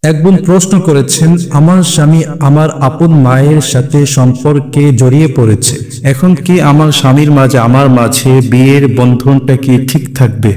এক বোন প্রশ্ন করেছেন, আমার স্বামী আমার আপন মায়ের সাথে সম্পর্কে জড়িয়ে পড়েছে, এখন কি আমার স্বামীর মাঝে আমার মাঝে বিয়ের বন্ধনটা কি ঠিক থাকবে?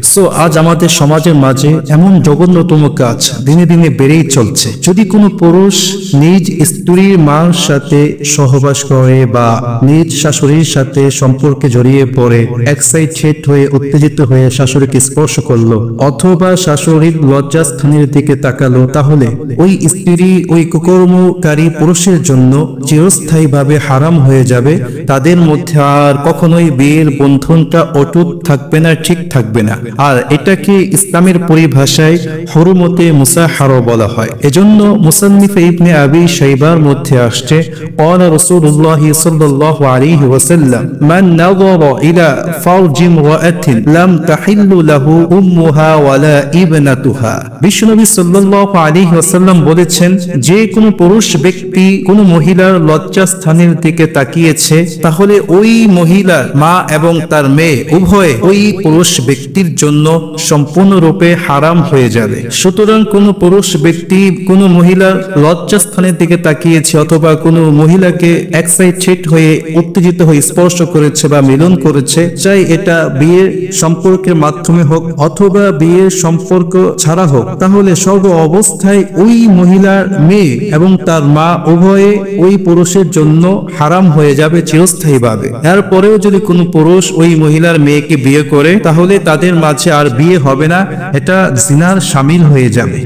আজ আমাদের সমাজের মাঝে এমন জঘন্যতম কাজ দিনে দিনে বেড়েই চলছে। যদি কোনো পুরুষ নিজ স্ত্রীর মার সাথে সহবাস করে বা নিজ শাশুড়ির সাথে সম্পর্কে জড়িয়ে পড়ে, এক্সাইটেড হয়ে উত্তেজিত হয়ে শাশুড়িকে স্পর্শ করলো অথবা শাশুড়ির লজ্জাস্থানের দিকে তাকালো, তাহলে ওই স্ত্রী ওই কুকর্মকারী পুরুষের জন্য চিরস্থায়ীভাবে হারাম হয়ে যাবে। তাদের মধ্যে আর কখনোই বিয়ের বন্ধনটা অটুট থাকবে না, ঠিক থাকবে না। আর এটাকে ইসলামের পরিভাষায় হুরমতে মুসাহারা বলা হয়। এজন্য মুসান্নিফ ইবনে আবি শাইবার মধ্যে আসছে, قال رسول الله صلى الله عليه وسلم من نظر إلى فرج امرأة لم تحل له أمها ولا ابنتها। বিশ্বনবী সাল্লাল্লাহু আলাইহি ওয়াসাল্লাম বলেছেন, যে কোনো পুরুষ ব্যক্তি কোনো মহিলার লজ্জাস্থানের দিকে তাকিয়েছে, তাহলে ওই মহিলার মা এবং তার মেয়ে উভয়ে ওই পুরুষ ব্যক্তির জন্য সম্পূর্ণরূপে হারাম হয়ে যাবে। সুতরাং কোনো পুরুষ ব্যক্তি কোনো মহিলার লজ্জাস্থানের দিকে তাকিয়েছে অথবা কোনো মহিলাকে এক্সাইটেড হয়ে উত্তেজিত হয়ে স্পর্শ করেছে বা মিলন করেছে, চাই এটা বিয়ের সম্পর্কের মাধ্যমে হোক অথবা বিয়ের সম্পর্ক ছাড়া হোক, তাহলে সর্ব অবস্থায় ওই মহিলার মেয়ে এবং তার মা উভয়ে ওই পুরুষের জন্য হারাম হয়ে যাবে চিরস্থায়ীভাবে। এরপরেও যদি কোনো পুরুষ ওই মহিলার মেয়েকে বিয়ে করে, তাহলে তাদের মাঝে আর বিয়ে হবে না, এটা জিনার শামিল হয়ে যাবে।